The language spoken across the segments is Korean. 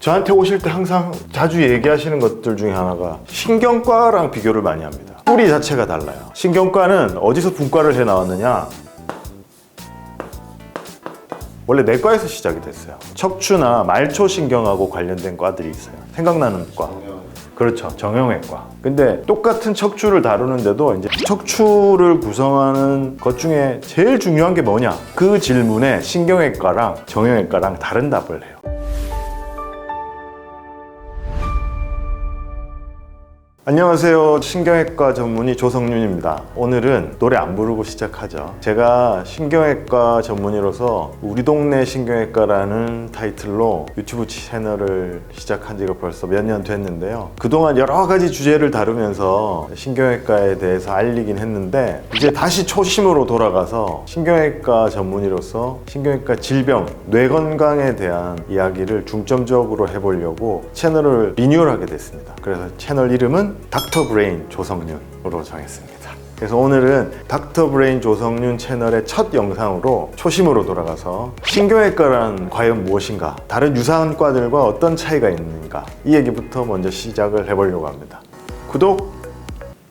저한테 오실 때 항상 자주 얘기하시는 것들 중에 하나가 신경과랑 비교를 많이 합니다. 뿌리 자체가 달라요. 신경과는 어디서 분과를 해 나왔느냐? 원래 내과에서 시작이 됐어요. 척추나 말초신경하고 관련된 과들이 있어요. 생각나는 과. 그렇죠. 정형외과. 근데 똑같은 척추를 다루는데도 이제 척추를 구성하는 것 중에 제일 중요한 게 뭐냐? 그 질문에 신경외과랑 정형외과랑 다른 답을 해요. 안녕하세요. 신경외과 전문의 조성윤입니다. 오늘은 노래 안 부르고 시작하죠. 제가 신경외과 전문의로서 우리 동네 신경외과라는 타이틀로 유튜브 채널을 시작한 지가 벌써 몇 년 됐는데요. 그동안 여러 가지 주제를 다루면서 신경외과에 대해서 알리긴 했는데 이제 다시 초심으로 돌아가서 신경외과 전문의로서 신경외과 질병, 뇌 건강에 대한 이야기를 중점적으로 해보려고 채널을 리뉴얼하게 됐습니다. 그래서 채널 이름은 닥터 브레인 조성윤으로 정했습니다. 그래서 오늘은 닥터 브레인 조성윤 채널의 첫 영상으로 초심으로 돌아가서 신경외과란 과연 무엇인가, 다른 유사한 과들과 어떤 차이가 있는가, 이 얘기부터 먼저 시작을 해보려고 합니다. 구독!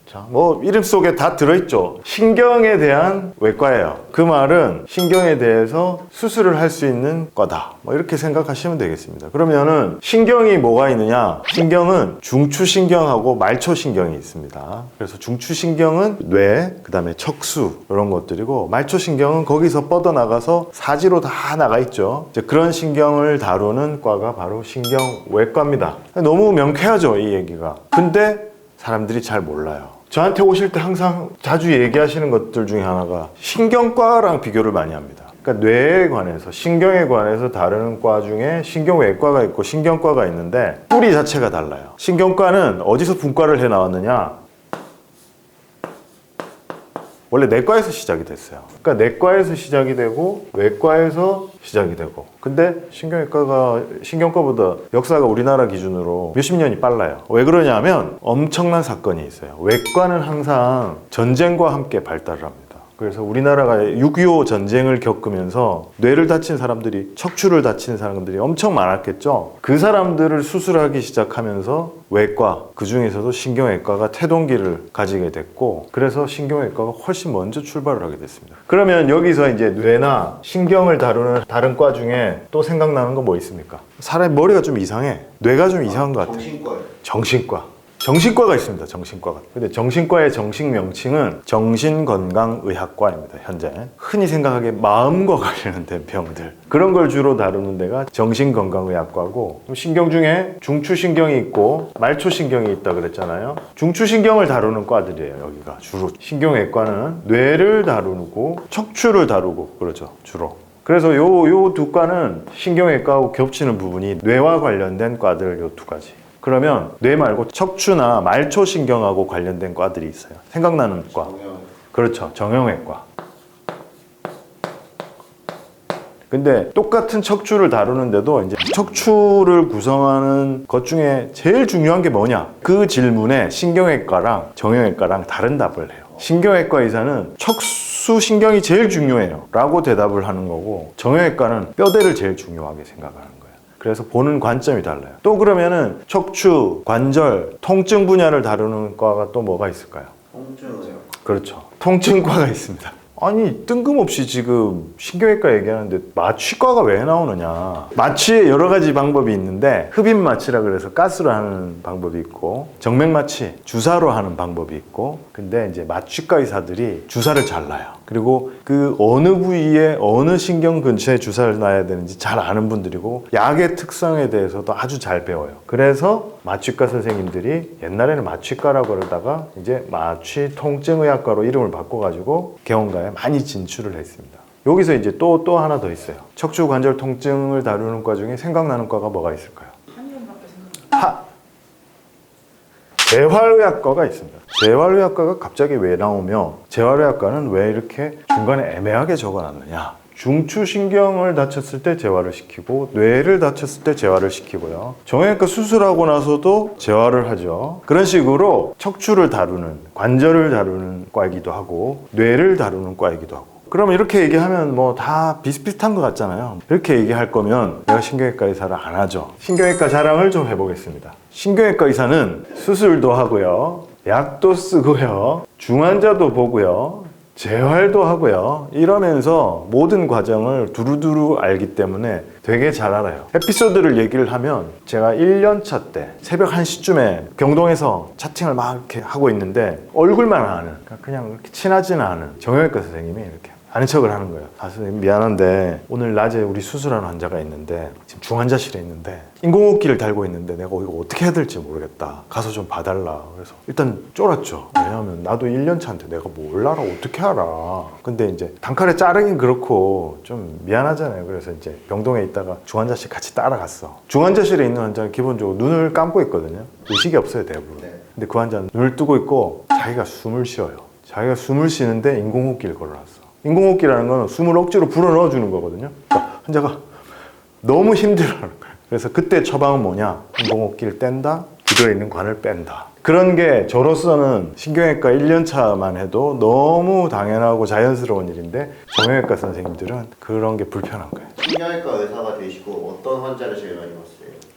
자, 이름 속에 다 들어있죠. 신경에 대한 외과예요. 그 말은 신경에 대해서 수술을 할 수 있는 과다, 이렇게 생각하시면 되겠습니다. 그러면은 신경이 뭐가 있느냐? 신경은 중추신경하고 말초신경이 있습니다. 그래서 중추신경은 뇌, 그 다음에 척수 이런 것들이고, 말초신경은 거기서 뻗어나가서 사지로 다 나가 있죠. 이제 그런 신경을 다루는 과가 바로 신경외과입니다. 너무 명쾌하죠, 이 얘기가. 근데 사람들이 잘 몰라요. 저한테 오실 때 항상 자주 얘기하시는 것들 중에 하나가 신경과랑 비교를 많이 합니다. 그러니까 뇌에 관해서, 신경에 관해서 다루는 과 중에 신경외과가 있고 신경과가 있는데 뿌리 자체가 달라요. 신경과는 어디서 분과를 해 나왔느냐? 원래 내과에서 시작이 됐어요. 그러니까 내과에서 시작이 되고 외과에서 시작이 되고, 근데 신경외과가 신경과보다 역사가 우리나라 기준으로 몇십 년이 빨라요. 왜 그러냐면 엄청난 사건이 있어요. 외과는 항상 전쟁과 함께 발달을 합니다. 그래서 우리나라가 6.25 전쟁을 겪으면서 뇌를 다친 사람들이, 척추를 다친 사람들이 엄청 많았겠죠. 그 사람들을 수술하기 시작하면서 외과, 그 중에서도 신경외과가 태동기를 가지게 됐고, 그래서 신경외과가 훨씬 먼저 출발을 하게 됐습니다. 그러면 여기서 이제 뇌나 신경을 다루는 다른 과 중에 또 생각나는 거 뭐 있습니까? 사람의 머리가 좀 이상해. 뇌가 좀 이상한 것 같아요. 정신과. 정신과가 있습니다. 정신과가. 근데 정신과의 정식 명칭은 정신건강의학과입니다. 현재 흔히 생각하기에 마음과 관련된 병들, 그런 걸 주로 다루는 데가 정신건강의학과고, 신경 중에 중추신경이 있고 말초신경이 있다 그랬잖아요. 중추신경을 다루는 과들이에요. 여기가 주로. 신경외과는 뇌를 다루고 척추를 다루고 그러죠, 주로. 그래서 요 두 과는 신경외과하고 겹치는 부분이 뇌와 관련된 과들 요 두 가지. 그러면 뇌 말고 척추나 말초신경하고 관련된 과들이 있어요. 생각나는 과. 그렇죠. 정형외과. 근데 똑같은 척추를 다루는데도 이제 척추를 구성하는 것 중에 제일 중요한 게 뭐냐? 그 질문에 신경외과랑 정형외과랑 다른 답을 해요. 신경외과 의사는 척수신경이 제일 중요해요 라고 대답을 하는 거고, 정형외과는 뼈대를 제일 중요하게 생각하는 거예요. 그래서 보는 관점이 달라요. 또 그러면은 척추, 관절, 통증 분야를 다루는 과가 또 뭐가 있을까요? 통증이요. 그렇죠. 통증과가 있습니다. 아니, 뜬금없이 지금 신경외과 얘기하는데 마취과가 왜 나오느냐? 마취에 여러 가지 방법이 있는데, 흡입마취라 그래서 가스로 하는 방법이 있고, 정맥마취, 주사로 하는 방법이 있고, 근데 이제 마취과 의사들이 주사를 잘 놔요. 그리고 그 어느 부위에 어느 신경 근처에 주사를 놔야 되는지 잘 아는 분들이고, 약의 특성에 대해서도 아주 잘 배워요. 그래서 마취과 선생님들이 옛날에는 마취과라고 그러다가 이제 마취 통증의학과로 이름을 바꿔가지고 개원가에 많이 진출을 했습니다. 여기서 이제 또 하나 더 있어요. 척추 관절 통증을 다루는 과 중에 생각나는 과가 뭐가 있을까요? 재활의학과가 있습니다. 재활의학과가 갑자기 왜 나오며, 재활의학과는 왜 이렇게 중간에 애매하게 적어놨느냐? 중추신경을 다쳤을 때 재활을 시키고, 뇌를 다쳤을 때 재활을 시키고요. 정형외과 수술하고 나서도 재활을 하죠. 그런 식으로 척추를 다루는, 관절을 다루는 과이기도 하고 뇌를 다루는 과이기도 하고, 그러면 이렇게 얘기하면 뭐 다 비슷비슷한 것 같잖아요. 이렇게 얘기할 거면 내가 신경외과 의사를 안 하죠. 신경외과 자랑을 좀 해보겠습니다. 신경외과 의사는 수술도 하고요, 약도 쓰고요, 중환자도 보고요, 재활도 하고요. 이러면서 모든 과정을 두루두루 알기 때문에 되게 잘 알아요. 에피소드를 얘기를 하면 제가 1년차 때 새벽 1시쯤에 병동에서 차팅을 막 이렇게 하고 있는데 얼굴만 아는, 그냥 이렇게 친하지는 않은 정형외과 선생님이 이렇게 아는 척을 하는 거예요. 아, 선생님 미안한데 오늘 낮에 우리 수술하는 환자가 있는데 지금 중환자실에 있는데 인공호흡기를 달고 있는데 내가 이거 어떻게 해야 될지 모르겠다. 가서 좀 봐달라. 그래서 일단 쫄았죠. 왜냐하면 나도 1년차인데 내가 뭘 알아? 어떻게 알아? 근데 이제 단칼에 자르긴 그렇고 좀 미안하잖아요. 그래서 이제 병동에 있다가 중환자실 같이 따라갔어. 중환자실에 있는 환자는 기본적으로 눈을 감고 있거든요. 의식이 없어요, 대부분. 근데 그 환자는 눈을 뜨고 있고 자기가 숨을 쉬어요. 자기가 숨을 쉬는데 인공호흡기를 걸어놨어. 인공호흡기라는 건 숨을 억지로 불어넣어 주는 거거든요. 그러니까 환자가 너무 힘들어하는 거예요. 그래서 그때 처방은 뭐냐? 인공호흡기를 뗀다, 기도에 있는 관을 뺀다. 그런 게 저로서는 신경외과 1년차만 해도 너무 당연하고 자연스러운 일인데 정형외과 선생님들은 그런 게 불편한 거예요. 신경외과 의사가 되시고 어떤 환자를 제일 많이 봤어요?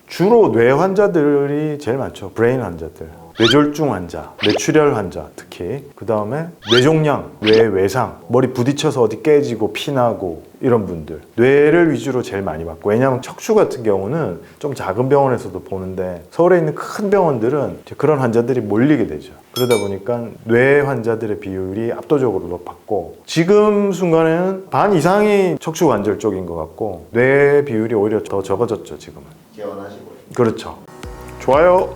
주로 뇌 환자들이 제일 많죠. 브레인 환자들. 뇌졸중 환자, 뇌출혈 환자 특히, 그 다음에 뇌종양, 뇌외상, 머리 부딪혀서 어디 깨지고 피나고 이런 분들, 뇌를 위주로 제일 많이 받고, 왜냐하면 척추 같은 경우는 좀 작은 병원에서도 보는데 서울에 있는 큰 병원들은 그런 환자들이 몰리게 되죠. 그러다 보니까 뇌 환자들의 비율이 압도적으로 높았고, 지금 순간에는 반 이상이 척추 관절 쪽인 것 같고 뇌 비율이 오히려 더 적어졌죠. 지금은. 개원하시고요. 그렇죠. 좋아요.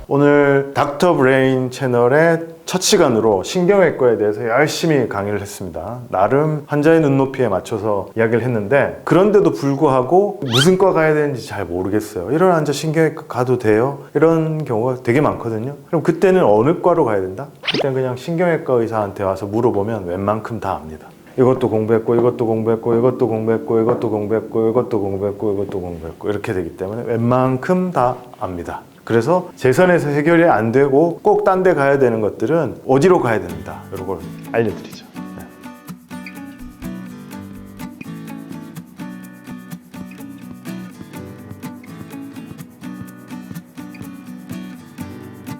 오늘 닥터 브레인 채널의 첫 시간으로 신경외과에 대해서 열심히 강의를 했습니다. 나름 환자의 눈높이에 맞춰서 이야기를 했는데, 그런데도 불구하고 무슨 과 가야 되는지 잘 모르겠어요. 이런 환자 신경외과 가도 돼요? 이런 경우가 되게 많거든요. 그럼 그때는 어느 과로 가야 된다? 그때는 그냥 신경외과 의사한테 와서 물어보면 웬만큼 다 압니다. 이것도 공부했고, 이것도 공부했고, 이것도 공부했고, 이것도 공부했고, 이것도 공부했고, 이것도 공부했고, 이렇게 되기 때문에 웬만큼 다 압니다. 그래서 제 선에서 해결이 안 되고 꼭 딴 데 가야 되는 것들은 어디로 가야 됩니다. 이런 걸 알려드리죠.